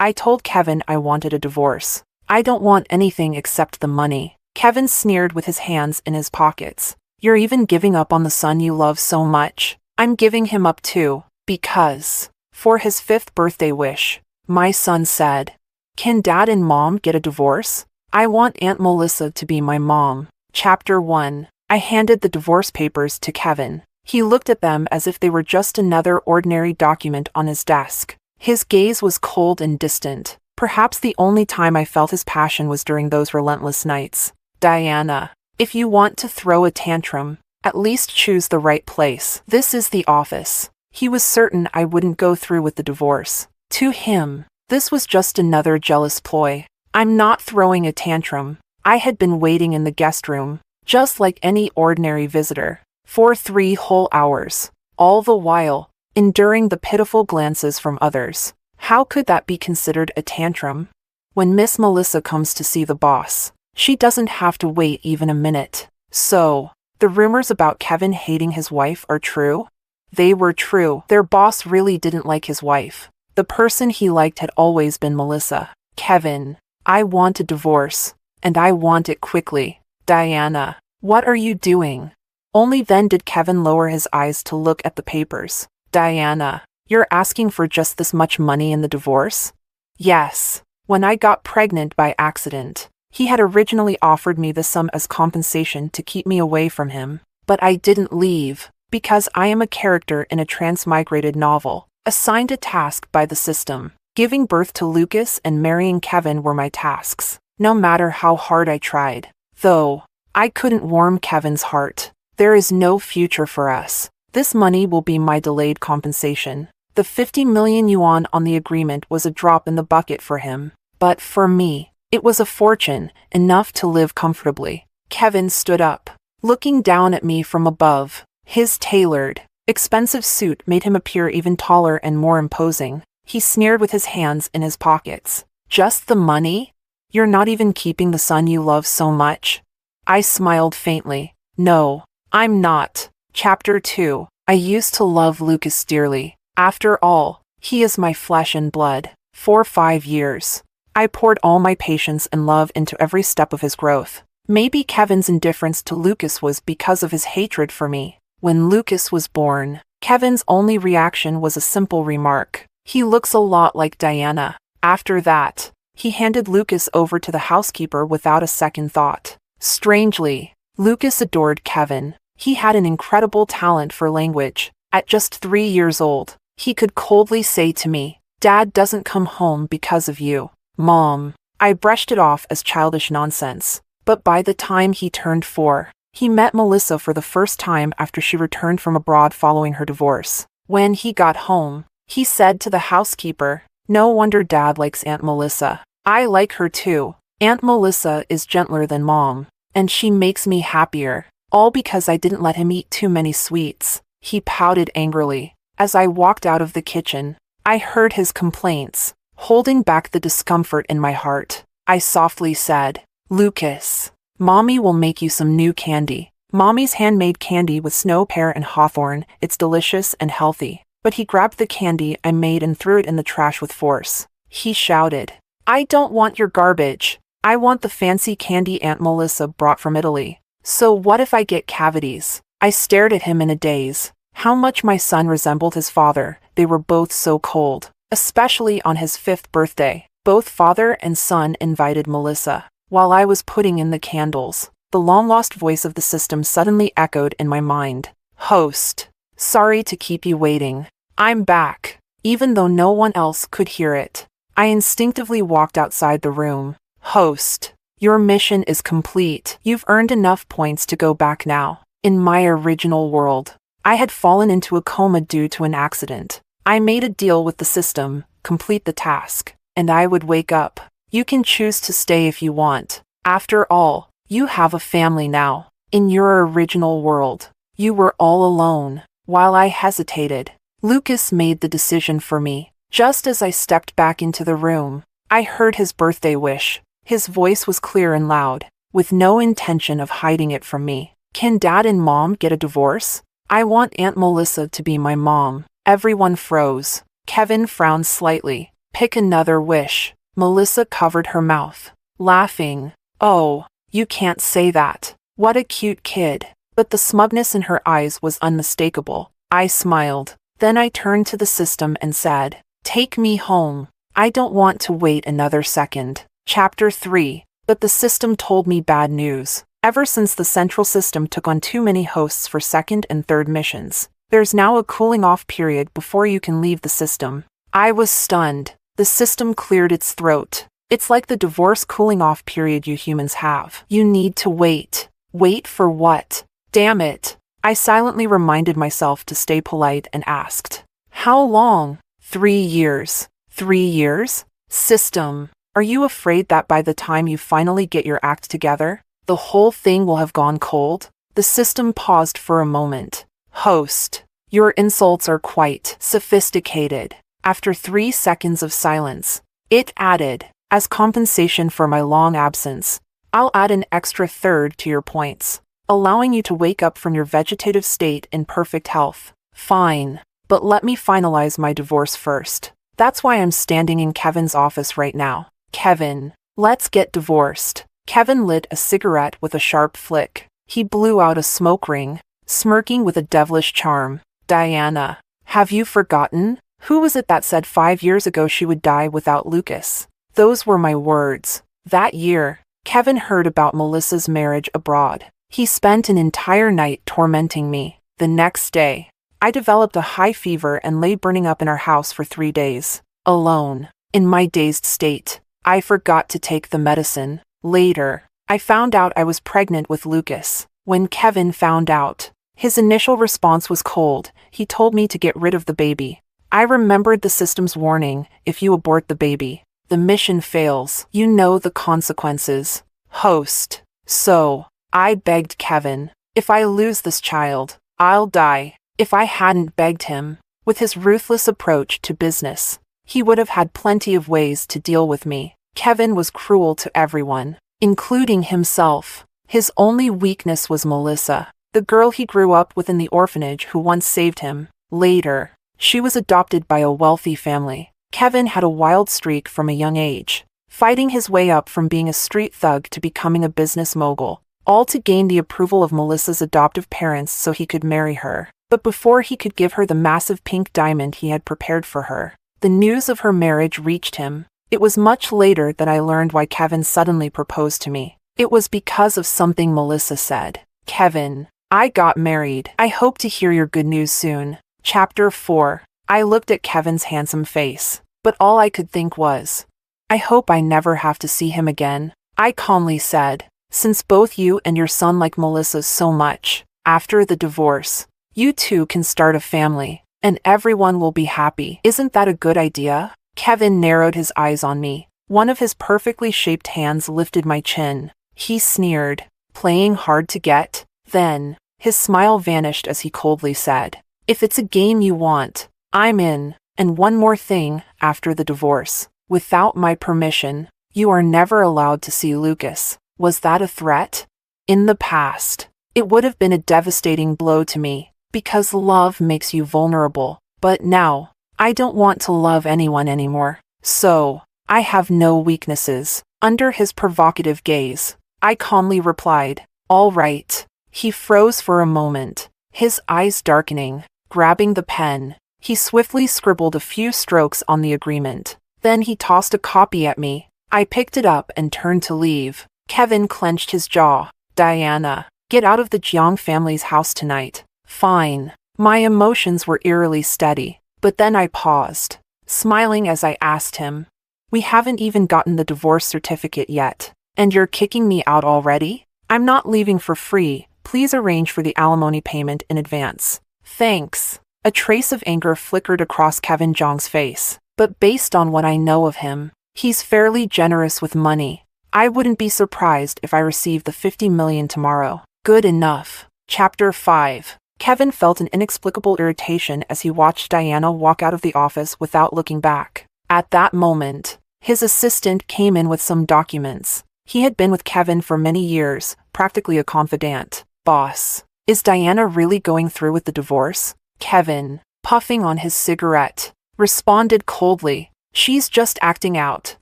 I told Kevin I wanted a divorce. I don't want anything except the money. Kevin sneered with his hands in his pockets. You're even giving up on the son you love so much. I'm giving him up too, because, for his 5th birthday wish, my son said, "Can Dad and Mom get a divorce? I want Aunt Melissa to be my mom." Chapter 1. I handed the divorce papers to Kevin. He looked at them as if they were just another ordinary document on his desk. His gaze was cold and distant. Perhaps the only time I felt his passion was during those relentless nights. Diana, if you want to throw a tantrum, at least choose the right place. This is the office. He was certain I wouldn't go through with the divorce. To him, this was just another jealous ploy. I'm not throwing a tantrum. I had been waiting in the guest room, just like any ordinary visitor, for 3 whole hours, all the while enduring the pitiful glances from others. How could that be considered a tantrum? When Miss Melissa comes to see the boss, she doesn't have to wait even a minute. So, the rumors about Kevin hating his wife are true? They were true. Their boss really didn't like his wife. The person he liked had always been Melissa. Kevin, I want a divorce, and I want it quickly. Diana, what are you doing? Only then did Kevin lower his eyes to look at the papers. Diana, you're asking for just this much money in the divorce? Yes. When I got pregnant by accident, he had originally offered me the sum as compensation to keep me away from him. But I didn't leave, because I am a character in a transmigrated novel, assigned a task by the system. Giving birth to Lucas and marrying Kevin were my tasks, no matter how hard I tried. Though, I couldn't warm Kevin's heart. There is no future for us. This money will be my delayed compensation. The 50 million yuan on the agreement was a drop in the bucket for him. But for me, it was a fortune, enough to live comfortably. Kevin stood up, looking down at me from above. His tailored, expensive suit made him appear even taller and more imposing. He sneered with his hands in his pockets. Just the money? You're not even keeping the son you love so much? I smiled faintly. No, I'm not. Chapter 2. I used to love Lucas dearly. After all, he is my flesh and blood. For 5 years, I poured all my patience and love into every step of his growth. Maybe Kevin's indifference to Lucas was because of his hatred for me. When Lucas was born, Kevin's only reaction was a simple remark. He looks a lot like Diana. After that, he handed Lucas over to the housekeeper without a second thought. Strangely, Lucas adored Kevin. He had an incredible talent for language. At just 3 years old, he could coldly say to me, "Dad doesn't come home because of you, Mom." I brushed it off as childish nonsense. But by the time he turned 4, he met Melissa for the first time after she returned from abroad following her divorce. When he got home, he said to the housekeeper, "No wonder Dad likes Aunt Melissa. I like her too. Aunt Melissa is gentler than Mom, and she makes me happier. All because I didn't let him eat too many sweets." He pouted angrily. As I walked out of the kitchen, I heard his complaints. Holding back the discomfort in my heart, I softly said, "Lucas, Mommy will make you some new candy." Mommy's handmade candy with snow, pear, and hawthorn. It's delicious and healthy. But he grabbed the candy I made and threw it in the trash with force. He shouted, "I don't want your garbage. I want the fancy candy Aunt Melissa brought from Italy. So what if I get cavities?" I stared at him in a daze. How much my son resembled his father. They were both so cold. Especially on his 5th birthday. Both father and son invited Melissa. While I was putting in the candles, the long-lost voice of the system suddenly echoed in my mind. "Host, sorry to keep you waiting. I'm back." Even though no one else could hear it, I instinctively walked outside the room. "Host, your mission is complete. You've earned enough points to go back now." In my original world, I had fallen into a coma due to an accident. I made a deal with the system, complete the task, and I would wake up. You can choose to stay if you want. After all, you have a family now. In your original world, you were all alone. While I hesitated, Lucas made the decision for me. Just as I stepped back into the room, I heard his birthday wish. His voice was clear and loud, with no intention of hiding it from me. "Can Dad and Mom get a divorce? I want Aunt Melissa to be my mom." Everyone froze. Kevin frowned slightly. Pick another wish. Melissa covered her mouth, laughing. Oh, you can't say that. What a cute kid. But the smugness in her eyes was unmistakable. I smiled. Then I turned to the system and said, "Take me home. I don't want to wait another second." Chapter 3. But the system told me bad news. Ever since the central system took on too many hosts for second and third missions, there's now a cooling off period before you can leave the system. I was stunned. The system cleared its throat. It's like the divorce cooling off period you humans have. You need to wait. Wait for what? Damn it. I silently reminded myself to stay polite and asked, "How long?" 3 years. 3 years? System, are you afraid that by the time you finally get your act together, the whole thing will have gone cold? The system paused for a moment. Host, your insults are quite sophisticated. After 3 seconds of silence, it added, "As compensation for my long absence, I'll add an extra third to your points, allowing you to wake up from your vegetative state in perfect health." Fine, but let me finalize my divorce first. That's why I'm standing in Kevin's office right now. Kevin, let's get divorced. Kevin lit a cigarette with a sharp flick. He blew out a smoke ring, smirking with a devilish charm. "Diana, have you forgotten? Who was it that said 5 years ago she would die without Lucas? Those were my words." That year, Kevin heard about Melissa's marriage abroad. He spent an entire night tormenting me. The next day, I developed a high fever and lay burning up in our house for 3 days. Alone, in my dazed state. I forgot to take the medicine. Later, I found out I was pregnant with Lucas. When Kevin found out, his initial response was cold. He told me to get rid of the baby. I remembered the system's warning, if you abort the baby, the mission fails. You know the consequences. Host. So, I begged Kevin, if I lose this child, I'll die. If I hadn't begged him, with his ruthless approach to business, he would have had plenty of ways to deal with me. Kevin was cruel to everyone, including himself. His only weakness was Melissa, the girl he grew up with in the orphanage who once saved him. Later, she was adopted by a wealthy family. Kevin had a wild streak from a young age, fighting his way up from being a street thug to becoming a business mogul, all to gain the approval of Melissa's adoptive parents so he could marry her. But before he could give her the massive pink diamond he had prepared for her, the news of her marriage reached him. It was much later that I learned why Kevin suddenly proposed to me. It was because of something Melissa said. "Kevin, I got married. I hope to hear your good news soon." Chapter 4. I looked at Kevin's handsome face, but all I could think was, "I hope I never have to see him again." I calmly said, "Since both you and your son like Melissa so much, after the divorce, you two can start a family, and everyone will be happy. Isn't that a good idea?" Kevin narrowed his eyes on me. One of his perfectly shaped hands lifted my chin. He sneered, "Playing hard to get?" Then, his smile vanished as he coldly said, "If it's a game you want, I'm in. And one more thing, after the divorce, without my permission, you are never allowed to see Lucas." Was that a threat? In the past, it would have been a devastating blow to me, because love makes you vulnerable. But now, I don't want to love anyone anymore. So, I have no weaknesses. Under his provocative gaze, I calmly replied, "All right." He froze for a moment, his eyes darkening. Grabbing the pen, he swiftly scribbled a few strokes on the agreement. Then he tossed a copy at me. I picked it up and turned to leave. Kevin clenched his jaw. "Diana, get out of the Jiang family's house tonight." Fine. My emotions were eerily steady, but then I paused, smiling as I asked him, "We haven't even gotten the divorce certificate yet, and you're kicking me out already? I'm not leaving for free. Please arrange for the alimony payment in advance." "Thanks." A trace of anger flickered across Kevin Jiang's face, but based on what I know of him, he's fairly generous with money. I wouldn't be surprised if I received the 50 million tomorrow. Good enough. Chapter 5. Kevin felt an inexplicable irritation as he watched Diana walk out of the office without looking back. At that moment, his assistant came in with some documents. He had been with Kevin for many years, practically a confidant. "Boss, is Diana really going through with the divorce?" Kevin, puffing on his cigarette, responded coldly. She's just acting out.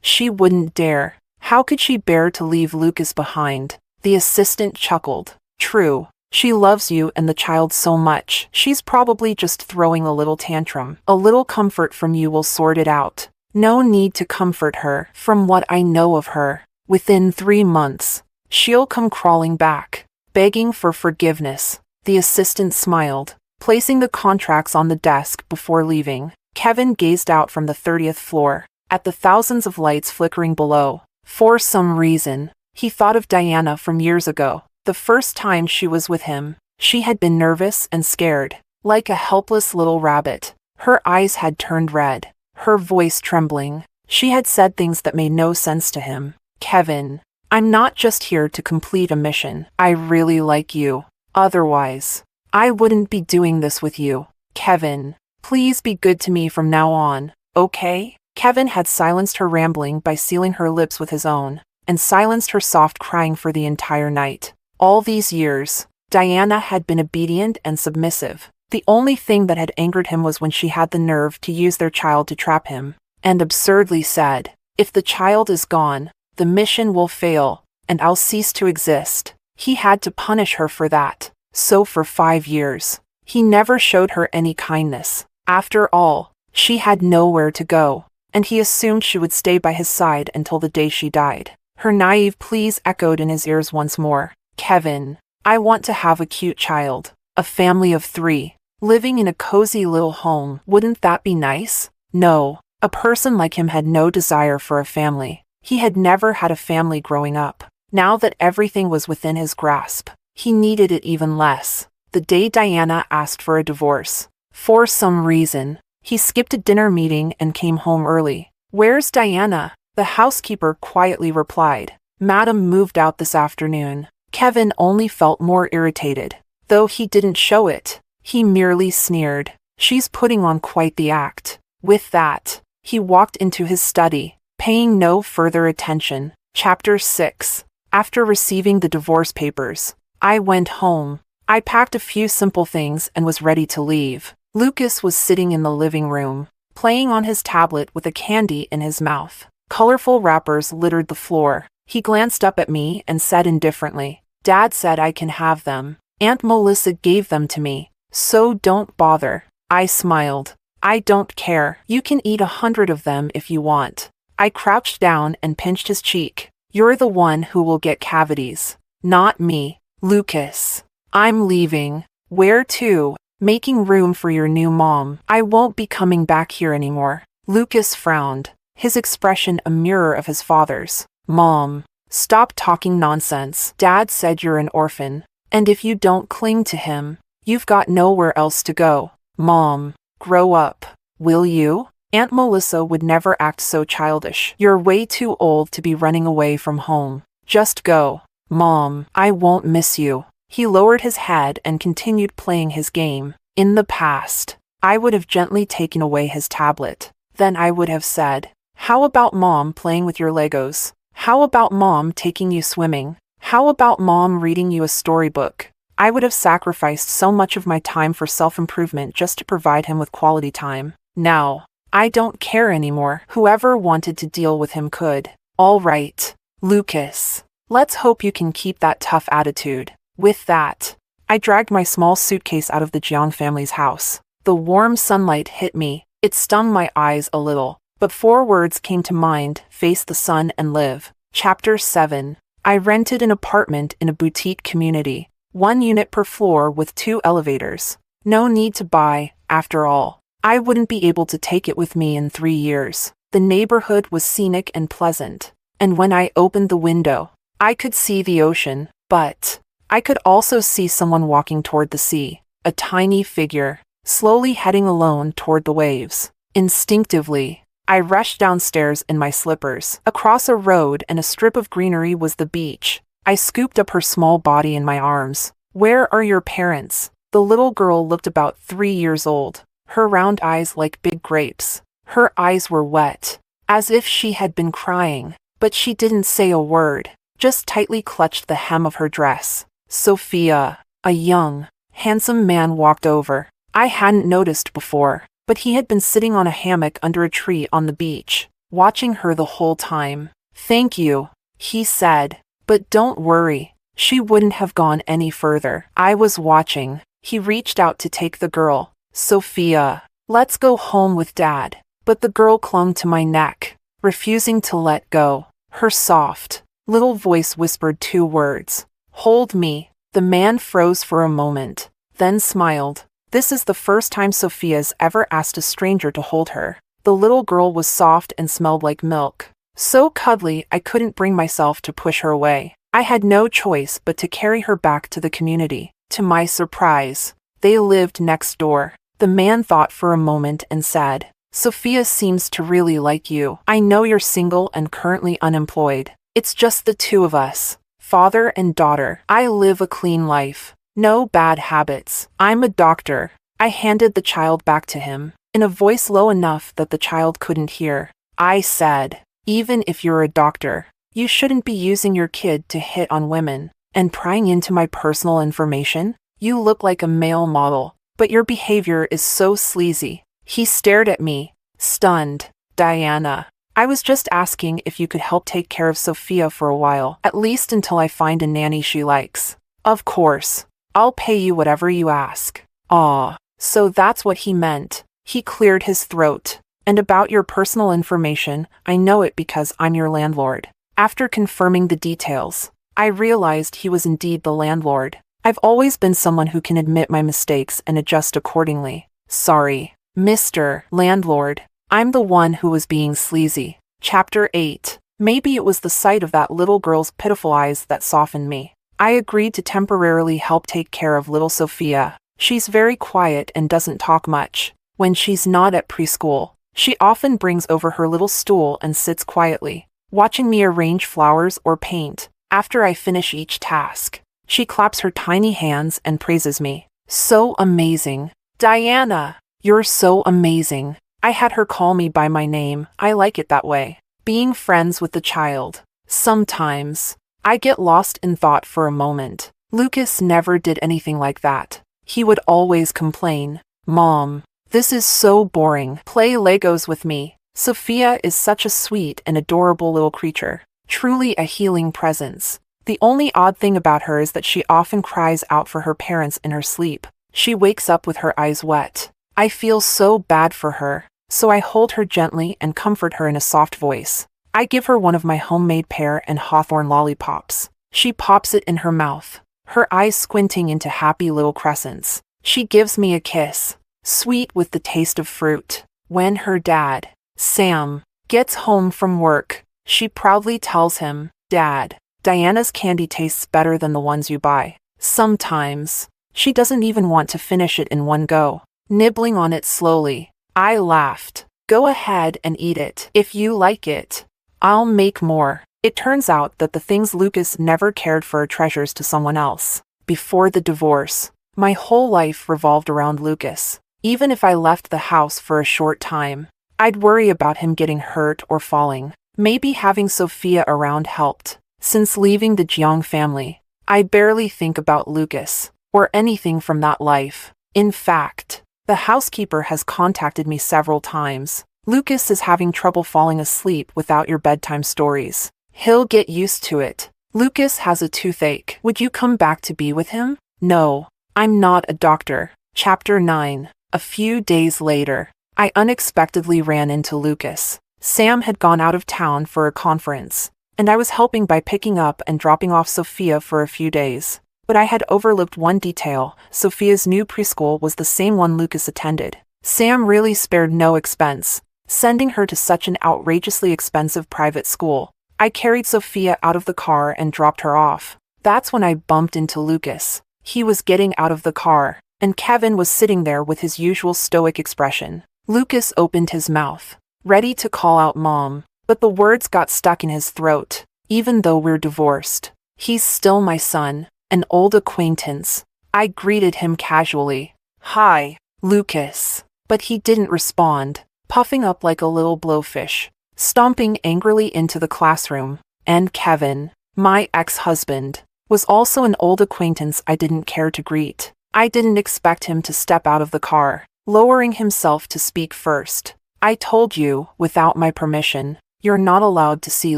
She wouldn't dare. How could she bear to leave Lucas behind? The assistant chuckled. True. She loves you and the child so much. She's probably just throwing a little tantrum. A little comfort from you will sort it out. No need to comfort her. From what I know of her, within 3 months, she'll come crawling back, begging for forgiveness. The assistant smiled, placing the contracts on the desk before leaving. Kevin gazed out from the 30th floor, at the thousands of lights flickering below. For some reason, he thought of Diana from years ago. The first time she was with him, she had been nervous and scared, like a helpless little rabbit. Her eyes had turned red, her voice trembling. She had said things that made no sense to him. Kevin, I'm not just here to complete a mission. I really like you. Otherwise, I wouldn't be doing this with you. Kevin, please be good to me from now on, okay? Kevin had silenced her rambling by sealing her lips with his own, and silenced her soft crying for the entire night. All these years, Diana had been obedient and submissive. The only thing that had angered him was when she had the nerve to use their child to trap him, and absurdly said, if the child is gone, the mission will fail, and I'll cease to exist. He had to punish her for that. So for 5 years, he never showed her any kindness. After all, she had nowhere to go, and he assumed she would stay by his side until the day she died. Her naive pleas echoed in his ears once more. Kevin, I want to have a cute child, a family of 3, living in a cozy little home. Wouldn't that be nice? No, a person like him had no desire for a family. He had never had a family growing up. Now that everything was within his grasp, he needed it even less. The day Diana asked for a divorce, for some reason, he skipped a dinner meeting and came home early. Where's Diana? The housekeeper quietly replied. Madam moved out this afternoon. Kevin only felt more irritated. Though he didn't show it, he merely sneered. She's putting on quite the act. With that, he walked into his study, paying no further attention. Chapter 6. After receiving the divorce papers, I went home. I packed a few simple things and was ready to leave. Lucas was sitting in the living room, playing on his tablet with a candy in his mouth. Colorful wrappers littered the floor. He glanced up at me and said indifferently, Dad said I can have them. Aunt Melissa gave them to me, so don't bother. I smiled. I don't care. You can eat 100 of them if you want. I crouched down and pinched his cheek. You're the one who will get cavities, not me. Lucas, I'm leaving. Where to? Making room for your new mom. I won't be coming back here anymore. Lucas frowned, his expression a mirror of his father's. Mom, stop talking nonsense. Dad said you're an orphan, and if you don't cling to him, you've got nowhere else to go. Mom, grow up, will you? Aunt Melissa would never act so childish. You're way too old to be running away from home. Just go. Mom, I won't miss you. He lowered his head and continued playing his game. In the past, I would have gently taken away his tablet. Then I would have said, how about Mom playing with your Legos? How about Mom taking you swimming? How about Mom reading you a storybook? I would have sacrificed so much of my time for self-improvement just to provide him with quality time. Now, I don't care anymore. Whoever wanted to deal with him could. All right, Lucas. Let's hope you can keep that tough attitude. With that, I dragged my small suitcase out of the Jiang family's house. The warm sunlight hit me. It stung my eyes a little, but 4 words came to mind: face the sun and live. Chapter 7. I rented an apartment in a boutique community, 1 unit per floor with 2 elevators. No need to buy, after all. I wouldn't be able to take it with me in 3 years. The neighborhood was scenic and pleasant, and when I opened the window, I could see the ocean, but I could also see someone walking toward the sea, a tiny figure, slowly heading alone toward the waves. Instinctively, I rushed downstairs in my slippers. Across a road and a strip of greenery was the beach. I scooped up her small body in my arms. Where are your parents? The little girl looked about 3 years old, her round eyes like big grapes. Her eyes were wet, as if she had been crying, but she didn't say a word, just tightly clutched the hem of her dress. Sophia, a young, handsome man walked over. I hadn't noticed before, but he had been sitting on a hammock under a tree on the beach, watching her the whole time. "Thank you," he said. "But don't worry, she wouldn't have gone any further. I was watching." He reached out to take the girl. "Sophia, let's go home with Dad." But the girl clung to my neck, refusing to let go. Her soft, little voice whispered 2 words. "Hold me." The man froze for a moment, then smiled. This is the first time Sophia's ever asked a stranger to hold her. The little girl was soft and smelled like milk. So cuddly I couldn't bring myself to push her away. I had no choice but to carry her back to the community. To my surprise, they lived next door. The man thought for a moment and said, "Sophia seems to really like you. I know you're single and currently unemployed. It's just the 2 of us, father and daughter. I live a clean life. No bad habits. I'm a doctor." I handed the child back to him, in a voice low enough that the child couldn't hear. I said, "Even if you're a doctor, you shouldn't be using your kid to hit on women and prying into my personal information. You look like a male model, but your behavior is so sleazy." He stared at me, stunned. "Diana, I was just asking if you could help take care of Sophia for a while, at least until I find a nanny she likes." "Of course. I'll pay you whatever you ask." "Aw, so that's what he meant." He cleared his throat. "And about your personal information, I know it because I'm your landlord." After confirming the details, I realized he was indeed the landlord. I've always been someone who can admit my mistakes and adjust accordingly. "Sorry, Mr. Landlord. I'm the one who was being sleazy." Chapter 8. Maybe it was the sight of that little girl's pitiful eyes that softened me. I agreed to temporarily help take care of little Sophia. She's very quiet and doesn't talk much. When she's not at preschool, she often brings over her little stool and sits quietly, watching me arrange flowers or paint. After I finish each task, she claps her tiny hands and praises me. "So amazing. Diana, you're so amazing." I had her call me by my name. I like it that way. Being friends with the child. Sometimes, I get lost in thought for a moment. Lucas never did anything like that. He would always complain, "Mom, this is so boring. Play Legos with me." Sophia is such a sweet and adorable little creature. Truly a healing presence. The only odd thing about her is that she often cries out for her parents in her sleep. She wakes up with her eyes wet. I feel so bad for her, so I hold her gently and comfort her in a soft voice. I give her one of my homemade pear and hawthorn lollipops. She pops it in her mouth, her eyes squinting into happy little crescents. She gives me a kiss, sweet with the taste of fruit. When her dad, Sam, gets home from work, she proudly tells him, "Dad, Diana's candy tastes better than the ones you buy." Sometimes, she doesn't even want to finish it in one go, nibbling on it slowly. I laughed. "Go ahead and eat it. If you like it, I'll make more." It turns out that the things Lucas never cared for are treasures to someone else. Before the divorce, my whole life revolved around Lucas. Even if I left the house for a short time, I'd worry about him getting hurt or falling. Maybe having Sophia around helped. Since leaving the Jiang family, I barely think about Lucas or anything from that life. In fact, the housekeeper has contacted me several times. "Lucas is having trouble falling asleep without your bedtime stories. He'll get used to it. Lucas has a toothache. Would you come back to be with him?" "No, I'm not a doctor." Chapter 9. A few days later, I unexpectedly ran into Lucas. Sam had gone out of town for a conference, and I was helping by picking up and dropping off Sophia for a few days. But I had overlooked one detail. Sophia's new preschool was the same one Lucas attended. Sam really spared no expense, sending her to such an outrageously expensive private school. I carried Sophia out of the car and dropped her off. That's when I bumped into Lucas. He was getting out of the car, and Kevin was sitting there with his usual stoic expression. Lucas opened his mouth, ready to call out Mom, but the words got stuck in his throat. "Even though we're divorced, he's still my son, an old acquaintance." I greeted him casually. "Hi, Lucas." But he didn't respond, puffing up like a little blowfish, stomping angrily into the classroom. And Kevin, my ex-husband, was also an old acquaintance I didn't care to greet. I didn't expect him to step out of the car, lowering himself to speak first. I told you, without my permission, you're not allowed to see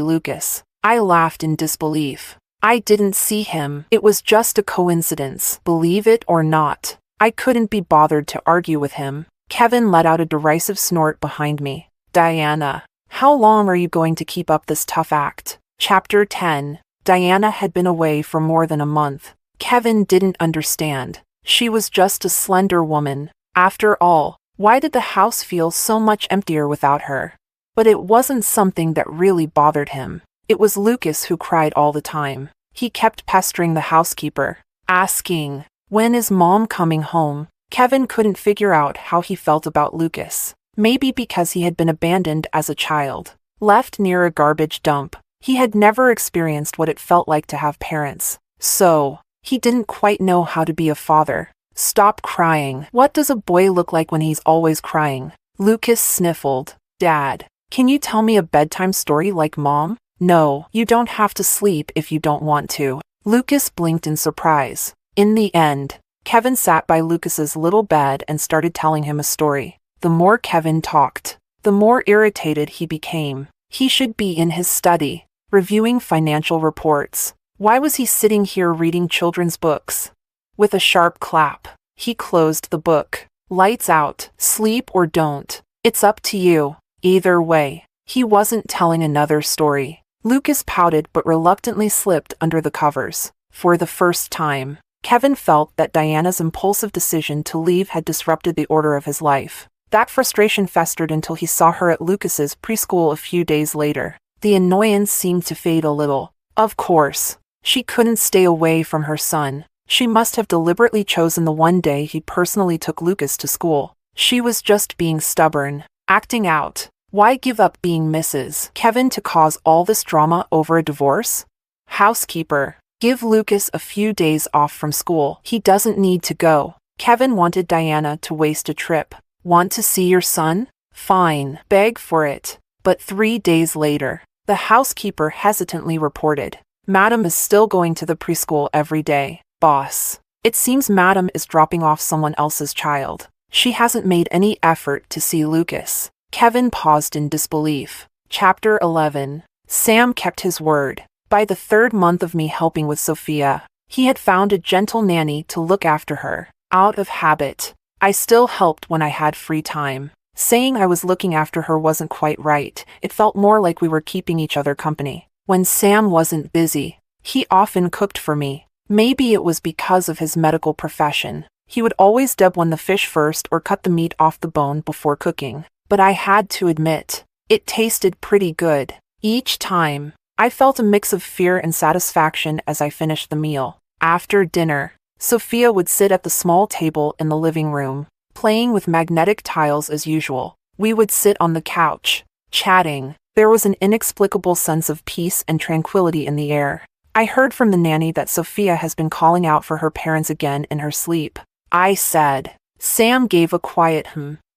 Lucas. I laughed in disbelief. I didn't see him. It was just a coincidence, believe it or not. I couldn't be bothered to argue with him. Kevin let out a derisive snort behind me. Diana, how long are you going to keep up this tough act? Chapter 10. Diana had been away for more than a month. Kevin didn't understand. She was just a slender woman. After all, why did the house feel so much emptier without her? But it wasn't something that really bothered him. It was Lucas who cried all the time. He kept pestering the housekeeper, asking, "When is Mom coming home?" Kevin couldn't figure out how he felt about Lucas. Maybe because he had been abandoned as a child, left near a garbage dump. He had never experienced what it felt like to have parents. So, he didn't quite know how to be a father. Stop crying. What does a boy look like when he's always crying? Lucas sniffled. Dad, can you tell me a bedtime story like Mom? No, you don't have to sleep if you don't want to. Lucas blinked in surprise. In the end, Kevin sat by Lucas's little bed and started telling him a story. The more Kevin talked, the more irritated he became. He should be in his study, reviewing financial reports. Why was he sitting here reading children's books? With a sharp clap, he closed the book. Lights out, sleep or don't. It's up to you. Either way, he wasn't telling another story. Lucas pouted but reluctantly slipped under the covers. For the first time, Kevin felt that Diana's impulsive decision to leave had disrupted the order of his life. That frustration festered until he saw her at Lucas's preschool a few days later. The annoyance seemed to fade a little. Of course, she couldn't stay away from her son. She must have deliberately chosen the one day he personally took Lucas to school. She was just being stubborn, acting out. Why give up being Mrs. Kevin to cause all this drama over a divorce? Housekeeper, give Lucas a few days off from school. He doesn't need to go. Kevin wanted Diana to waste a trip. Want to see your son? Fine, beg for it. But 3 days later, the housekeeper hesitantly reported, Madam is still going to the preschool every day. Boss, it seems Madam is dropping off someone else's child. She hasn't made any effort to see Lucas. Kevin paused in disbelief. Chapter 11. Sam kept his word. By the 3rd month of me helping with Sophia, he had found a gentle nanny to look after her, out of habit. I still helped when I had free time. Saying I was looking after her wasn't quite right. It felt more like we were keeping each other company. When Sam wasn't busy, he often cooked for me. Maybe it was because of his medical profession. He would always debone the fish first or cut the meat off the bone before cooking. But I had to admit, it tasted pretty good. Each time, I felt a mix of fear and satisfaction as I finished the meal. After dinner, Sophia would sit at the small table in the living room, playing with magnetic tiles as usual. We would sit on the couch, chatting. There was an inexplicable sense of peace and tranquility in the air. I heard from the nanny that Sophia has been calling out for her parents again in her sleep. I said. Sam gave a quiet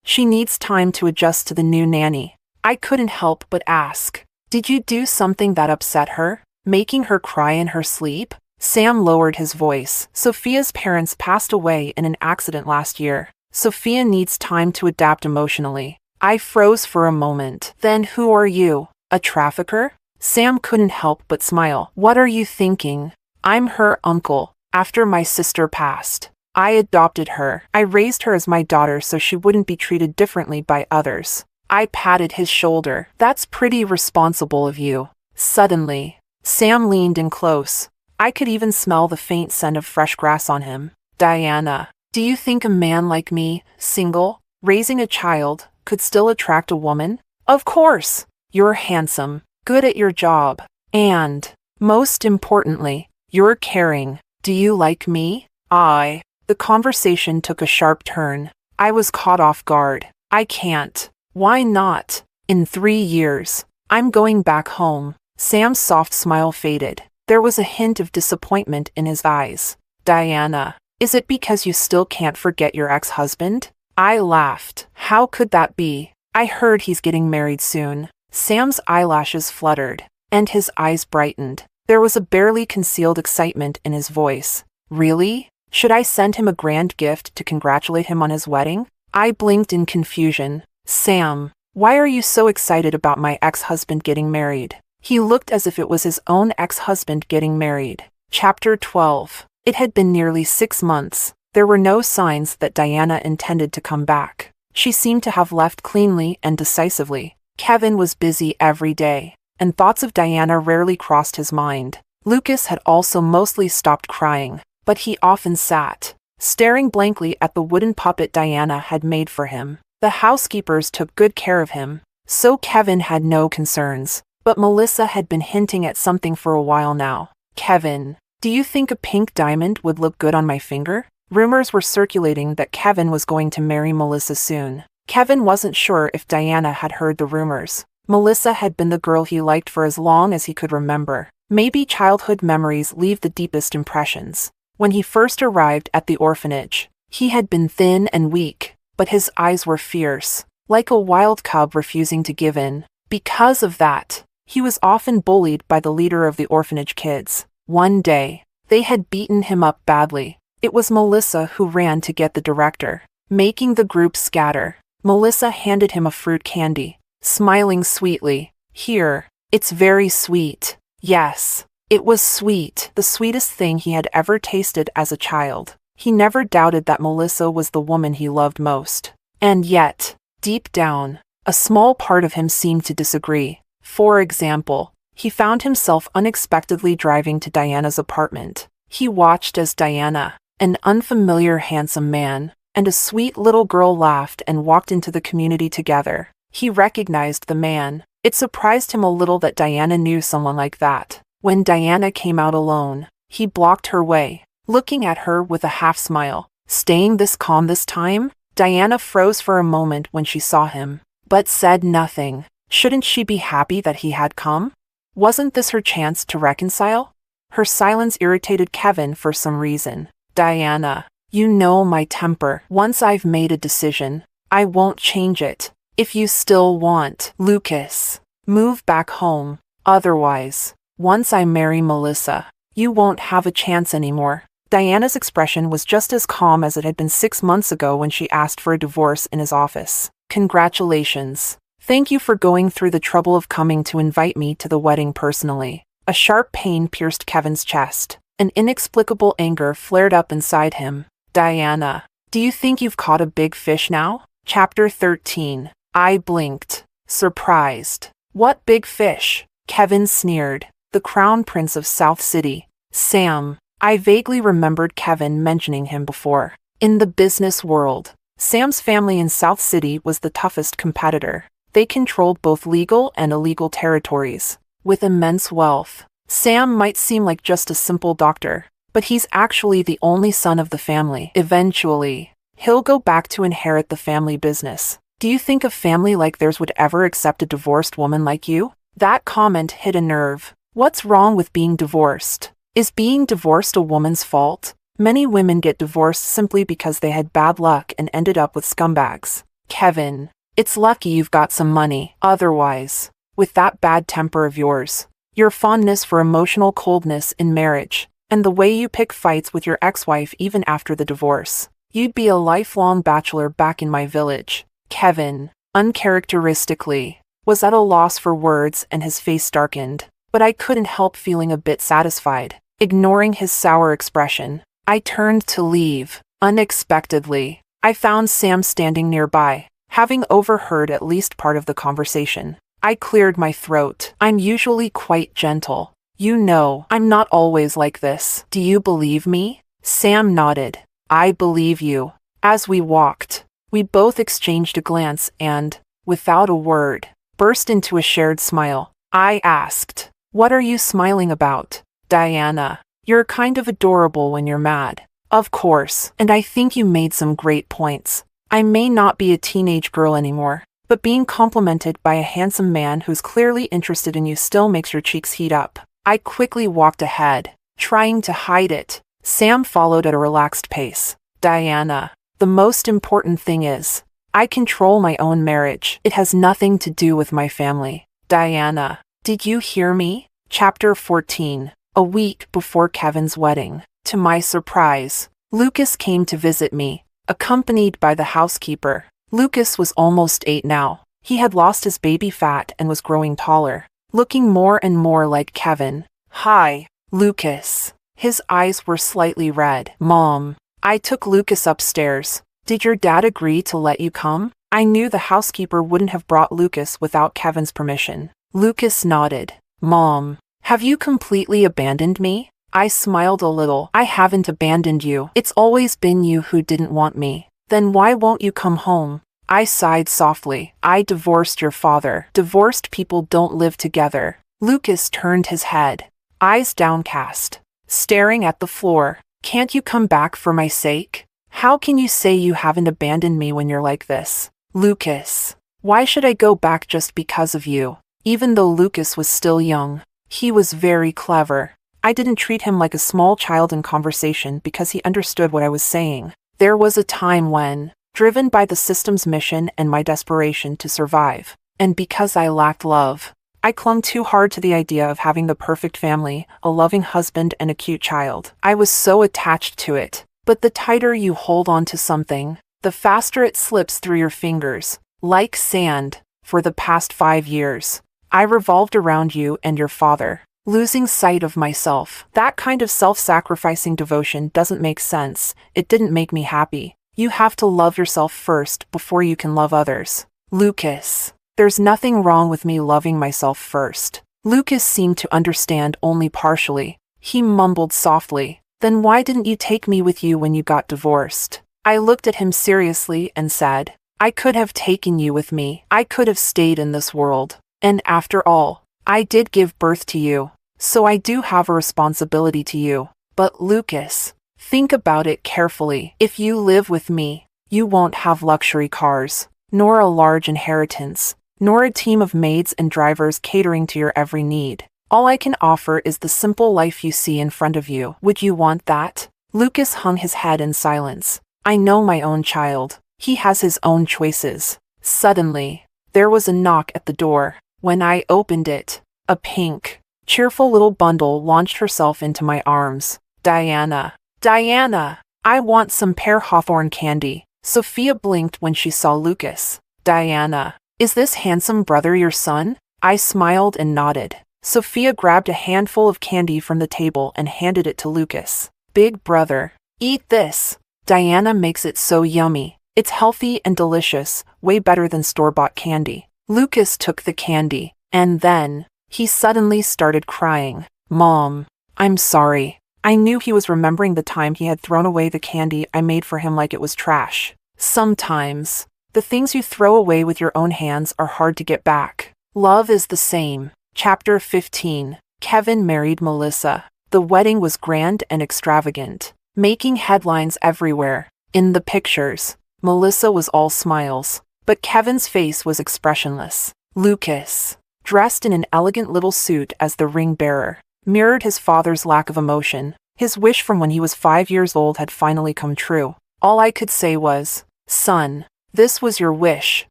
She needs time to adjust to the new nanny. I couldn't help but ask, did you do something that upset her, making her cry in her sleep? Sam lowered his voice. Sophia's parents passed away in an accident last year. Sophia needs time to adapt emotionally. I froze for a moment. Then who are you? A trafficker? Sam couldn't help but smile. What are you thinking? I'm her uncle. After my sister passed, I adopted her. I raised her as my daughter so she wouldn't be treated differently by others. I patted his shoulder. That's pretty responsible of you. Suddenly, Sam leaned in close. I could even smell the faint scent of fresh grass on him. Diana, do you think a man like me, single, raising a child, could still attract a woman? Of course. You're handsome, good at your job, and, most importantly, you're caring. Do you like me? The conversation took a sharp turn. I was caught off guard. I can't. Why not? In 3 years, I'm going back home. Sam's soft smile faded. There was a hint of disappointment in his eyes. Diana, is it because you still can't forget your ex-husband? I laughed. How could that be? I heard he's getting married soon. Sam's eyelashes fluttered, and his eyes brightened. There was a barely concealed excitement in his voice. Really? Should I send him a grand gift to congratulate him on his wedding? I blinked in confusion. Sam, why are you so excited about my ex-husband getting married? He looked as if it was his own ex-husband getting married. Chapter 12. It had been nearly 6 months. There were no signs that Diana intended to come back. She seemed to have left cleanly and decisively. Kevin was busy every day, and thoughts of Diana rarely crossed his mind. Lucas had also mostly stopped crying, but he often sat, staring blankly at the wooden puppet Diana had made for him. The housekeepers took good care of him, so Kevin had no concerns. But Melissa had been hinting at something for a while now. Kevin, do you think a pink diamond would look good on my finger? Rumors were circulating that Kevin was going to marry Melissa soon. Kevin wasn't sure if Diana had heard the rumors. Melissa had been the girl he liked for as long as he could remember. Maybe childhood memories leave the deepest impressions. When he first arrived at the orphanage, he had been thin and weak, but his eyes were fierce, like a wild cub refusing to give in. Because of that, he was often bullied by the leader of the orphanage kids. One day, they had beaten him up badly. It was Melissa who ran to get the director, making the group scatter. Melissa handed him a fruit candy, smiling sweetly. Here, it's very sweet. Yes, it was sweet, the sweetest thing he had ever tasted as a child. He never doubted that Melissa was the woman he loved most. And yet, deep down, a small part of him seemed to disagree. For example, he found himself unexpectedly driving to Diana's apartment. He watched as Diana, an unfamiliar handsome man, and a sweet little girl laughed and walked into the community together. He recognized the man. It surprised him a little that Diana knew someone like that. When Diana came out alone, he blocked her way, looking at her with a half smile. Staying this calm this time? Diana froze for a moment when she saw him, but said nothing. Shouldn't she be happy that he had come? Wasn't this her chance to reconcile? Her silence irritated Kevin for some reason. Diana, you know my temper. Once I've made a decision, I won't change it. If you still want Lucas, move back home. Otherwise, once I marry Melissa, you won't have a chance anymore. Diana's expression was just as calm as it had been 6 months ago when she asked for a divorce in his office. Congratulations. Thank you for going through the trouble of coming to invite me to the wedding personally. A sharp pain pierced Kevin's chest. An inexplicable anger flared up inside him. Diana, do you think you've caught a big fish now? Chapter 13. I blinked, surprised. What big fish? Kevin sneered. The Crown Prince of South City. Sam. I vaguely remembered Kevin mentioning him before. In the business world, Sam's family in South City was the toughest competitor. They controlled both legal and illegal territories. With immense wealth, Sam might seem like just a simple doctor, but he's actually the only son of the family. Eventually, he'll go back to inherit the family business. Do you think a family like theirs would ever accept a divorced woman like you? That comment hit a nerve. What's wrong with being divorced? Is being divorced a woman's fault? Many women get divorced simply because they had bad luck and ended up with scumbags. Kevin, it's lucky you've got some money. Otherwise, with that bad temper of yours, your fondness for emotional coldness in marriage, and the way you pick fights with your ex-wife even after the divorce, you'd be a lifelong bachelor back in my village. Kevin, uncharacteristically, was at a loss for words and his face darkened, but I couldn't help feeling a bit satisfied. Ignoring his sour expression, I turned to leave. Unexpectedly, I found Sam standing nearby, having overheard at least part of the conversation. I cleared my throat. I'm usually quite gentle. You know, I'm not always like this. Do you believe me? Sam nodded. I believe you. As we walked, we both exchanged a glance and, without a word, burst into a shared smile. I asked, "What are you smiling about?" Diana, you're kind of adorable when you're mad. Of course, and I think you made some great points. I may not be a teenage girl anymore, but being complimented by a handsome man who's clearly interested in you still makes your cheeks heat up. I quickly walked ahead, trying to hide it. Sam followed at a relaxed pace. Diana, the most important thing is, I control my own marriage. It has nothing to do with my family. Diana, did you hear me? Chapter 14. A week before Kevin's wedding. To my surprise, Lucas came to visit me. accompanied by the housekeeper. Lucas was almost 8 now. He had lost his baby fat and was growing taller, looking more and more like Kevin. "Hi, Lucas." His eyes were slightly red. "Mom." I took Lucas upstairs. "Did your dad agree to let you come?" I knew the housekeeper wouldn't have brought Lucas without Kevin's permission. Lucas nodded. "Mom, have you completely abandoned me?" I smiled a little. "I haven't abandoned you. It's always been you who didn't want me." "Then why won't you come home?" I sighed softly. "I divorced your father. Divorced people don't live together." Lucas turned his head, eyes downcast, staring at the floor. "Can't you come back for my sake? How can you say you haven't abandoned me when you're like this?" "Lucas, why should I go back just because of you?" Even though Lucas was still young, he was very clever. I didn't treat him like a small child in conversation because he understood what I was saying. There was a time when, driven by the system's mission and my desperation to survive, and because I lacked love, I clung too hard to the idea of having the perfect family, a loving husband, and a cute child. I was so attached to it. But the tighter you hold on to something, the faster it slips through your fingers. Like sand, for the past 5 years, I revolved around you and your father, losing sight of myself. That kind of self-sacrificing devotion doesn't make sense. It didn't make me happy. You have to love yourself first before you can love others. Lucas, there's nothing wrong with me loving myself first. Lucas seemed to understand only partially. He mumbled softly, "Then why didn't you take me with you when you got divorced?" I looked at him seriously and said, "I could have taken you with me. I could have stayed in this world. And after all, I did give birth to you, so I do have a responsibility to you. But Lucas, think about it carefully. If you live with me, you won't have luxury cars, nor a large inheritance, nor a team of maids and drivers catering to your every need. All I can offer is the simple life you see in front of you. Would you want that?" Lucas hung his head in silence. "I know my own child. He has his own choices." Suddenly, there was a knock at the door. When I opened it, a pink, cheerful little bundle launched herself into my arms. "Diana. Diana! I want some pear hawthorn candy." Sophia blinked when she saw Lucas. "Diana, is this handsome brother your son?" I smiled and nodded. Sophia grabbed a handful of candy from the table and handed it to Lucas. "Big brother, eat this. Diana makes it so yummy. It's healthy and delicious, way better than store-bought candy." Lucas took the candy, and then, he suddenly started crying. "Mom, I'm sorry." I knew he was remembering the time he had thrown away the candy I made for him like it was trash. Sometimes, the things you throw away with your own hands are hard to get back. Love is the same. Chapter 15. Kevin married Melissa. The wedding was grand and extravagant, making headlines everywhere. In the pictures, Melissa was all smiles, but Kevin's face was expressionless. Lucas, dressed in an elegant little suit as the ring bearer, mirrored his father's lack of emotion. His wish from when he was 5 years old had finally come true. All I could say was, "Son, this was your wish,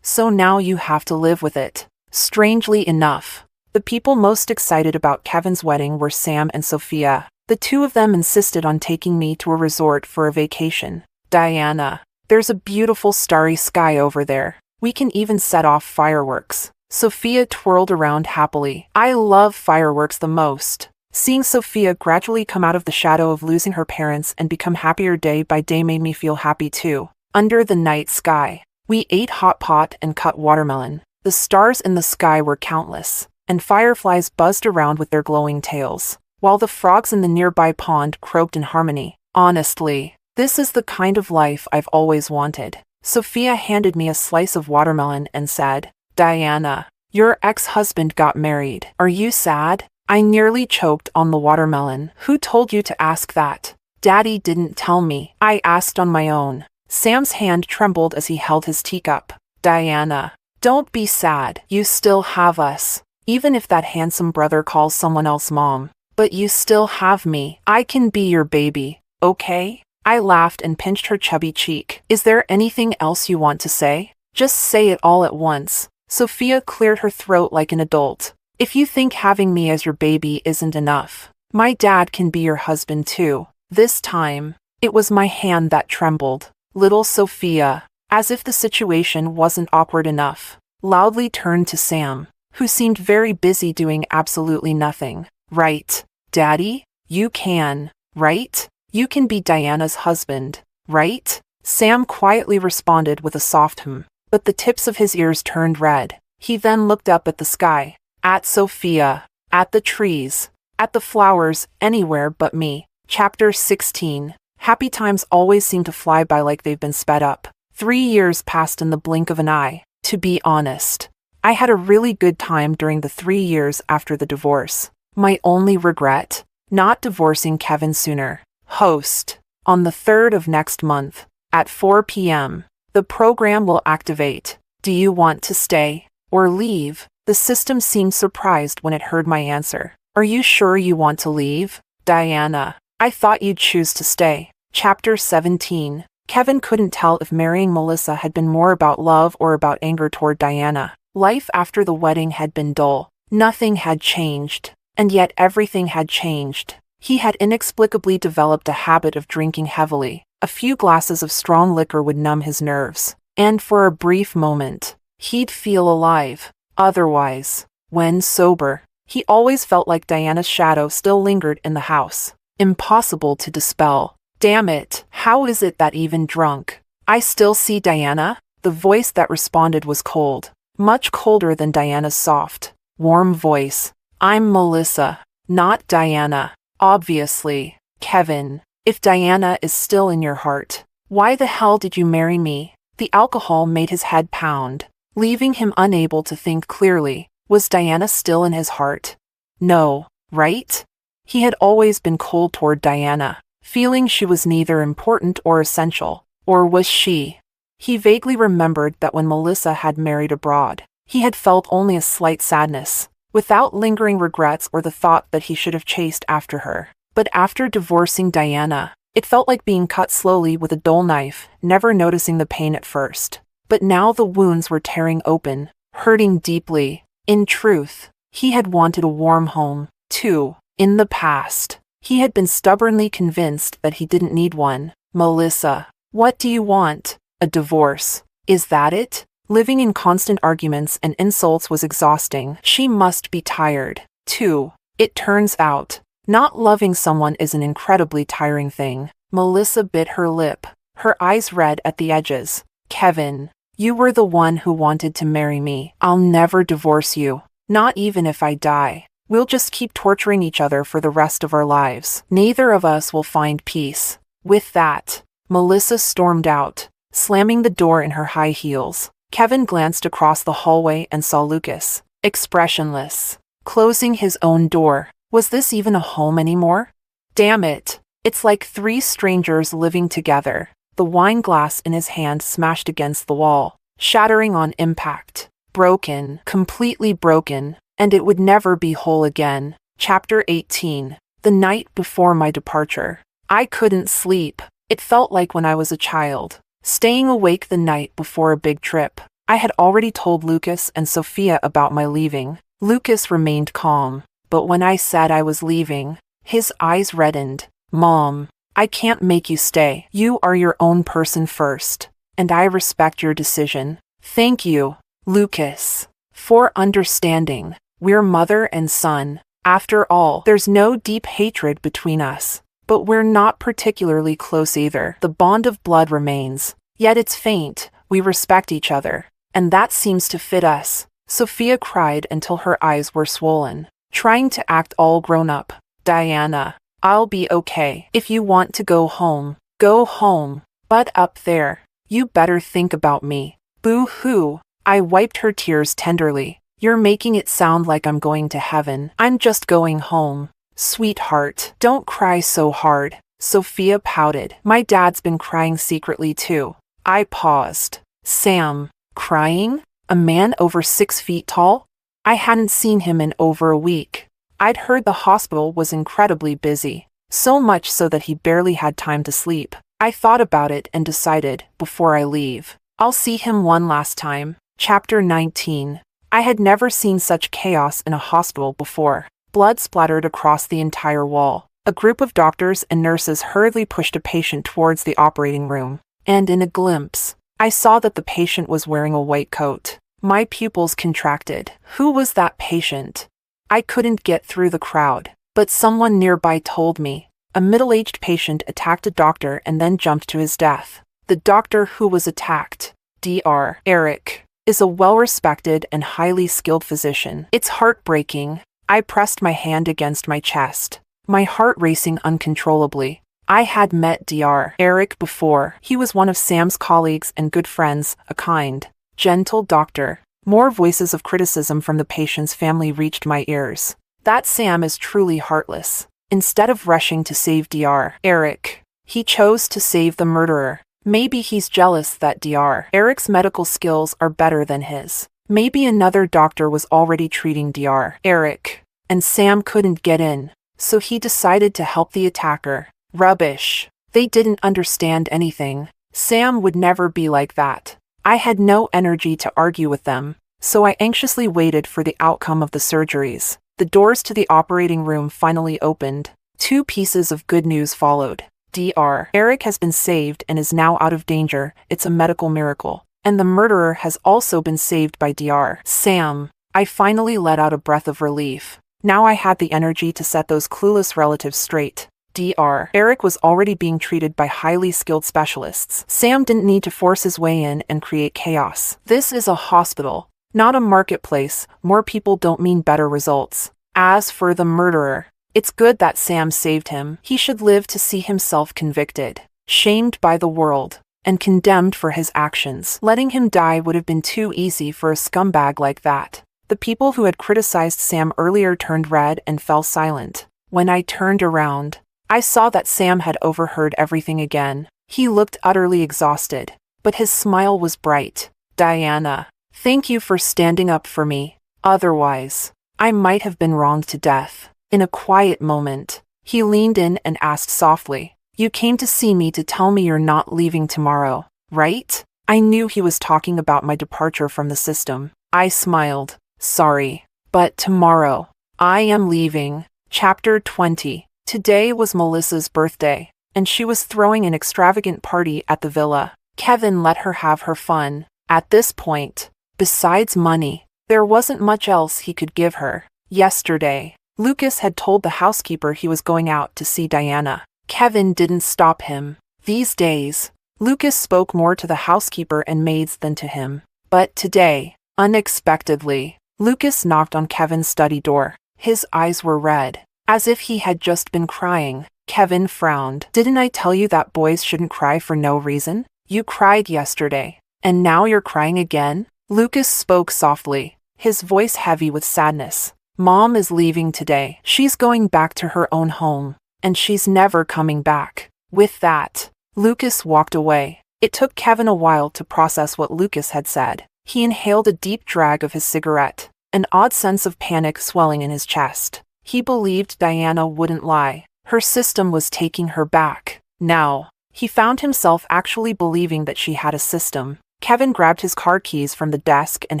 so now you have to live with it." Strangely enough, the people most excited about Kevin's wedding were Sam and Sophia. The two of them insisted on taking me to a resort for a vacation. "Diana, there's a beautiful starry sky over there. We can even set off fireworks." Sophia twirled around happily. I love fireworks the most. Seeing Sophia gradually come out of the shadow of losing her parents and become happier day by day made me feel happy too. Under the night sky, we ate hot pot and cut watermelon. The stars in the sky were countless, and fireflies buzzed around with their glowing tails, while the frogs in the nearby pond croaked in harmony. Honestly, this is the kind of life I've always wanted. Sophia handed me a slice of watermelon and said, "Diana, your ex-husband got married. Are you sad?" I nearly choked on the watermelon. "Who told you to ask that?" "Daddy didn't tell me. I asked on my own." Sam's hand trembled as he held his teacup. "Diana, don't be sad. You still have us. Even if that handsome brother calls someone else mom. But you still have me. I can be your baby, okay?" I laughed and pinched her chubby cheek. "Is there anything else you want to say? Just say it all at once." Sophia cleared her throat like an adult. "If you think having me as your baby isn't enough, my dad can be your husband too." This time, it was my hand that trembled. Little Sophia, as if the situation wasn't awkward enough, loudly turned to Sam, who seemed very busy doing absolutely nothing. Right, Daddy? You can, right? You can be Diana's husband, right? Sam quietly responded with a soft but the tips of his ears turned red. He then looked up at the sky, at Sophia, at the trees, at the flowers, anywhere but me. Chapter 16. Happy times always seem to fly by like they've been sped up. 3 years passed in the blink of an eye. To be honest, I had a really good time during the 3 years after the divorce. My only regret? Not divorcing Kevin sooner. Host. On the 3rd of next month, at 4 p.m., the program will activate. Do you want to stay or leave? The system seemed surprised when it heard my answer. Are you sure you want to leave? Diana, I thought you'd choose to stay. Chapter 17. Kevin couldn't tell if marrying Melissa had been more about love or about anger toward Diana. Life after the wedding had been dull. Nothing had changed. And yet everything had changed. He had inexplicably developed a habit of drinking heavily. A few glasses of strong liquor would numb his nerves. And for a brief moment, he'd feel alive. Otherwise, when sober, he always felt like Diana's shadow still lingered in the house. Impossible to dispel. Damn it, how is it that even drunk, I still see Diana? The voice that responded was cold. Much colder than Diana's soft, warm voice. I'm Melissa, not Diana. Obviously, Kevin. If Diana is still in your heart, why the hell did you marry me? The alcohol made his head pound, leaving him unable to think clearly. Was Diana still in his heart? No, right? He had always been cold toward Diana, feeling she was neither important or essential. Or was she? He vaguely remembered that when Melissa had married abroad, he had felt only a slight sadness, without lingering regrets or the thought that he should have chased after her. But after divorcing Diana, it felt like being cut slowly with a dull knife, never noticing the pain at first. But now the wounds were tearing open, hurting deeply. In truth, he had wanted a warm home, too. In the past, he had been stubbornly convinced that he didn't need one. Melissa, what do you want? A divorce. Is that it? Living in constant arguments and insults was exhausting. She must be tired, too. It turns out, not loving someone is an incredibly tiring thing. Melissa bit her lip, her eyes red at the edges. Kevin, you were the one who wanted to marry me. I'll never divorce you. Not even if I die. We'll just keep torturing each other for the rest of our lives. Neither of us will find peace. With that, Melissa stormed out, slamming the door in her high heels. Kevin glanced across the hallway and saw Lucas, expressionless, closing his own door. Was this even a home anymore? Damn it. It's like 3 strangers living together. The wine glass in his hand smashed against the wall, shattering on impact. Broken, completely broken, and it would never be whole again. Chapter 18. The night before my departure. I couldn't sleep. It felt like when I was a child, staying awake the night before a big trip. I had already told Lucas and Sophia about my leaving. Lucas remained calm. But when I said I was leaving, his eyes reddened. Mom, I can't make you stay. You are your own person first, and I respect your decision. Thank you, Lucas, for understanding. We're mother and son. After all, there's no deep hatred between us, but we're not particularly close either. The bond of blood remains, yet it's faint. We respect each other, and that seems to fit us. Sophia cried until her eyes were swollen, trying to act all grown up. Diana, I'll be okay. If you want to go home, go home. But up there, you better think about me. Boo-hoo. I wiped her tears tenderly. You're making it sound like I'm going to heaven. I'm just going home. Sweetheart, don't cry so hard. Sophia pouted. My dad's been crying secretly too. I paused. Sam, crying? A man over 6 feet tall? I hadn't seen him in over a week. I'd heard the hospital was incredibly busy, so much so that he barely had time to sleep. I thought about it and decided, before I leave, I'll see him one last time. Chapter 19. I had never seen such chaos in a hospital before. Blood splattered across the entire wall. A group of doctors and nurses hurriedly pushed a patient towards the operating room. and in a glimpse, I saw that the patient was wearing a white coat. My pupils contracted. Who was that patient? I couldn't get through the crowd, but someone nearby told me. A middle-aged patient attacked a doctor and then jumped to his death. The doctor who was attacked, Dr. Eric, is a well-respected and highly skilled physician. It's heartbreaking. I pressed my hand against my chest, my heart racing uncontrollably. I had met Dr. Eric before. He was one of Sam's colleagues and good friends, a kind, gentle doctor. More voices of criticism from the patient's family reached my ears. That Sam is truly heartless. Instead of rushing to save Dr. Eric, he chose to save the murderer. Maybe he's jealous that Dr. Eric's medical skills are better than his. Maybe another doctor was already treating Dr. Eric, and Sam couldn't get in, so he decided to help the attacker. Rubbish. They didn't understand anything. Sam would never be like that. I had no energy to argue with them, so I anxiously waited for the outcome of the surgeries. The doors to the operating room finally opened. 2 pieces of good news followed. Dr. Eric has been saved and is now out of danger. It's a medical miracle. And the murderer has also been saved by Dr. Sam. I finally let out a breath of relief. Now I had the energy to set those clueless relatives straight. Dr. Eric was already being treated by highly skilled specialists. Sam didn't need to force his way in and create chaos. This is a hospital, not a marketplace. More people don't mean better results. As for the murderer, it's good that Sam saved him. He should live to see himself convicted, shamed by the world, and condemned for his actions. Letting him die would have been too easy for a scumbag like that. The people who had criticized Sam earlier turned red and fell silent. When I turned around, I saw that Sam had overheard everything again. He looked utterly exhausted, but his smile was bright. Diana, thank you for standing up for me. Otherwise, I might have been wronged to death. In a quiet moment, he leaned in and asked softly, "You came to see me to tell me you're not leaving tomorrow, right?" I knew he was talking about my departure from the system. I smiled. Sorry, but tomorrow, I am leaving. Chapter 20. Today was Melissa's birthday, and she was throwing an extravagant party at the villa. Kevin let her have her fun. At this point, besides money, there wasn't much else he could give her. Yesterday, Lucas had told the housekeeper he was going out to see Diana. Kevin didn't stop him. These days, Lucas spoke more to the housekeeper and maids than to him. But today, unexpectedly, Lucas knocked on Kevin's study door. His eyes were red, as if he had just been crying. Kevin frowned. "Didn't I tell you that boys shouldn't cry for no reason? You cried yesterday, and now you're crying again?" Lucas spoke softly, his voice heavy with sadness. "Mom is leaving today. She's going back to her own home, and she's never coming back." With that, Lucas walked away. It took Kevin a while to process what Lucas had said. He inhaled a deep drag of his cigarette, an odd sense of panic swelling in his chest. He believed Diana wouldn't lie. Her system was taking her back. Now, he found himself actually believing that she had a system. Kevin grabbed his car keys from the desk and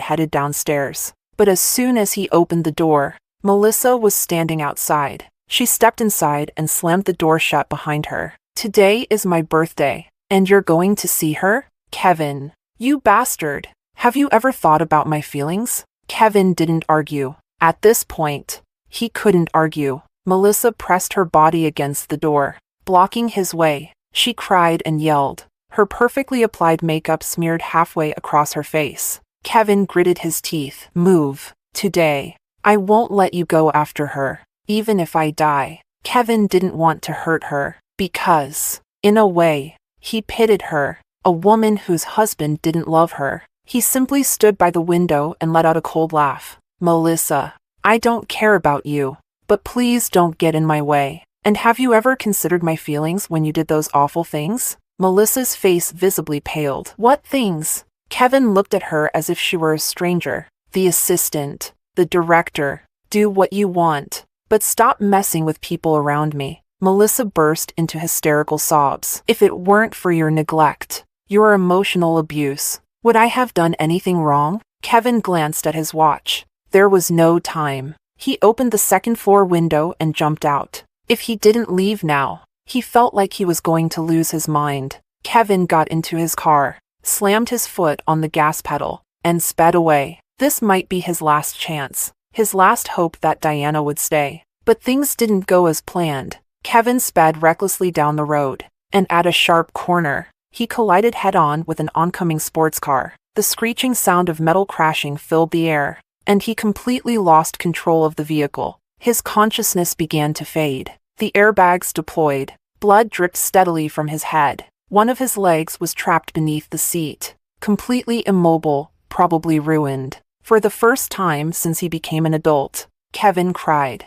headed downstairs. But as soon as he opened the door, Melissa was standing outside. She stepped inside and slammed the door shut behind her. "Today is my birthday, and you're going to see her? Kevin, you bastard. Have you ever thought about my feelings?" Kevin didn't argue. At this point, he couldn't argue. Melissa pressed her body against the door, blocking his way. She cried and yelled. Her perfectly applied makeup smeared halfway across her face. Kevin gritted his teeth. "Move. Today. I won't let you go after her, even if I die." Kevin didn't want to hurt her, because, in a way, he pitied her, a woman whose husband didn't love her. He simply stood by the window and let out a cold laugh. "Melissa, I don't care about you, but please don't get in my way. And have you ever considered my feelings when you did those awful things?" Melissa's face visibly paled. "What things?" Kevin looked at her as if she were a stranger. "The assistant, the director. Do what you want, but stop messing with people around me." Melissa burst into hysterical sobs. "If it weren't for your neglect, your emotional abuse, would I have done anything wrong?" Kevin glanced at his watch. There was no time. He opened the second-floor window and jumped out. If he didn't leave now, he felt like he was going to lose his mind. Kevin got into his car, slammed his foot on the gas pedal, and sped away. This might be his last chance, his last hope that Diana would stay. But things didn't go as planned. Kevin sped recklessly down the road, and at a sharp corner, he collided head-on with an oncoming sports car. The screeching sound of metal crashing filled the air, and he completely lost control of the vehicle. His consciousness began to fade. The airbags deployed. Blood dripped steadily from his head. One of his legs was trapped beneath the seat, completely immobile, probably ruined. For the first time since he became an adult, Kevin cried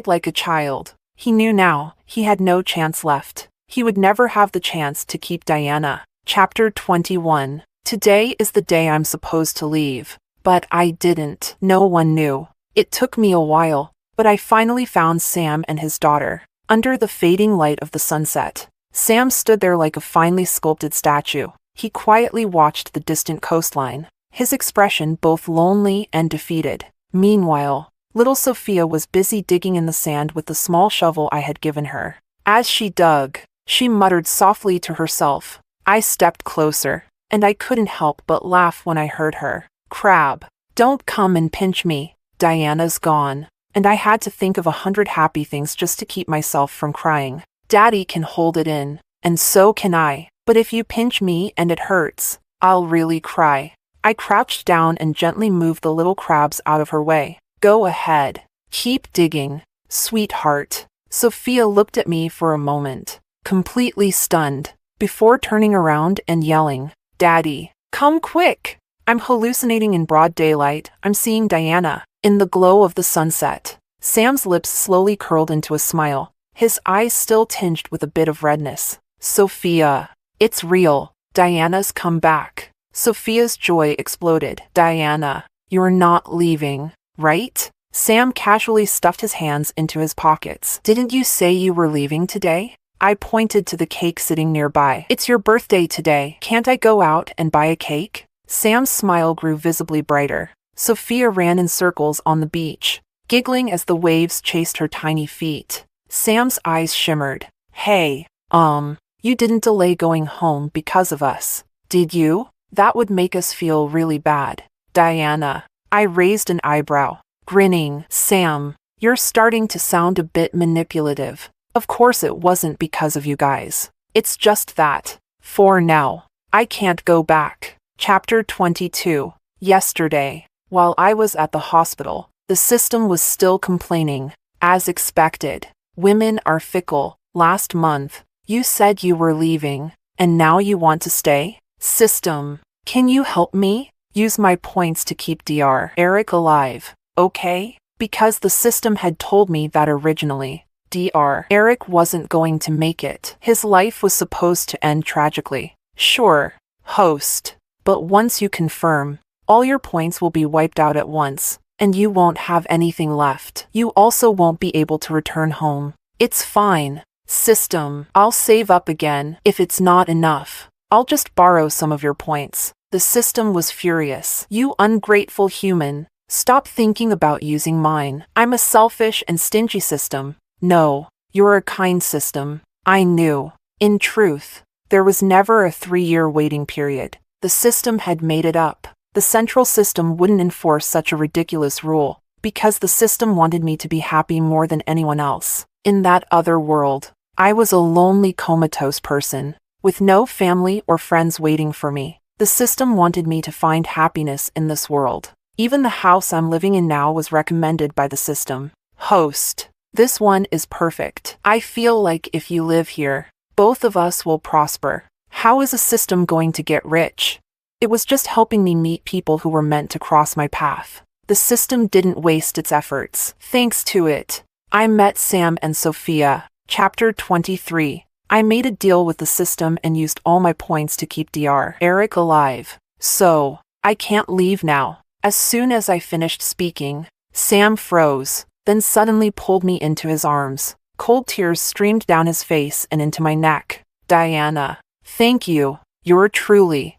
like a child. He knew now he had no chance left. He would never have the chance to keep Diana. Chapter 21. Today is the day I'm supposed to leave. But I didn't. No one knew. It took me a while, but I finally found Sam and his daughter. Under the fading light of the sunset, Sam stood there like a finely sculpted statue. He quietly watched the distant coastline, his expression both lonely and defeated. Meanwhile, little Sophia was busy digging in the sand with the small shovel I had given her. As she dug, she muttered softly to herself. I stepped closer, and I couldn't help but laugh when I heard her. Crab, don't come and pinch me. Diana's gone, and I had to think of 100 happy things just to keep myself from crying. Daddy can hold it in, and so can I. But if you pinch me and it hurts, I'll really cry. I crouched down and gently moved the little crabs out of her way. Go ahead. Keep digging, sweetheart. Sophia looked at me for a moment, completely stunned, before turning around and yelling, Daddy, come quick! I'm hallucinating in broad daylight. I'm seeing Diana, in the glow of the sunset. Sam's lips slowly curled into a smile, his eyes still tinged with a bit of redness. Sophia, it's real. Diana's come back. Sophia's joy exploded. Diana, you're not leaving, right? Sam casually stuffed his hands into his pockets. Didn't you say you were leaving today? I pointed to the cake sitting nearby. It's your birthday today. Can't I go out and buy a cake? Sam's smile grew visibly brighter. Sophia ran in circles on the beach, giggling as the waves chased her tiny feet. Sam's eyes shimmered. Hey, you didn't delay going home because of us, did you? That would make us feel really bad. Diana, I raised an eyebrow, grinning. Sam, you're starting to sound a bit manipulative. Of course it wasn't because of you guys. It's just that, for now, I can't go back. Chapter 22. Yesterday, while I was at the hospital, the system was still complaining. As expected, women are fickle. Last month, you said you were leaving, and now you want to stay? System, can you help me? Use my points to keep Dr. Eric alive, okay? Because the system had told me that originally, Dr. Eric wasn't going to make it. His life was supposed to end tragically. Sure, host. But once you confirm, all your points will be wiped out at once, and you won't have anything left. You also won't be able to return home. It's fine. System, I'll save up again. If it's not enough, I'll just borrow some of your points. The system was furious. You ungrateful human. Stop thinking about using mine. I'm a selfish and stingy system. No, you're a kind system. I knew. In truth, there was never a 3-year waiting period. The system had made it up. The central system wouldn't enforce such a ridiculous rule, because the system wanted me to be happy more than anyone else. In that other world, I was a lonely, comatose person, with no family or friends waiting for me. The system wanted me to find happiness in this world. Even the house I'm living in now was recommended by the system. Host, this one is perfect. I feel like if you live here, both of us will prosper. How is a system going to get rich? It was just helping me meet people who were meant to cross my path. The system didn't waste its efforts. Thanks to it, I met Sam and Sophia. Chapter 23. I made a deal with the system and used all my points to keep Dr. Eric alive. So, I can't leave now. As soon as I finished speaking, Sam froze, then suddenly pulled me into his arms. Cold tears streamed down his face and into my neck. Diana, thank you. You're truly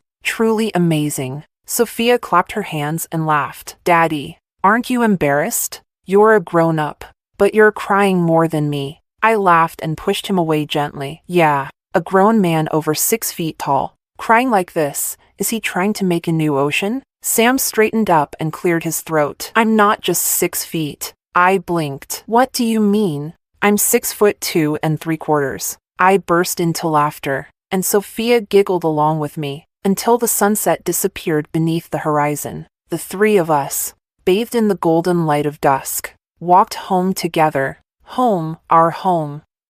amazing. Sophia clapped her hands and laughed. Daddy, aren't you embarrassed? You're a grown-up, but you're crying more than me. I laughed and pushed him away gently. Yeah, A grown man over 6 feet tall. Crying like this, is he trying to make a new ocean? Sam straightened up and cleared his throat. I'm not just 6 feet. I blinked. What do you mean? I'm 6'2¾". I burst into laughter, and Sophia giggled along with me, until the sunset disappeared beneath the horizon. The three of us, bathed in the golden light of dusk, walked home together. Home, our home.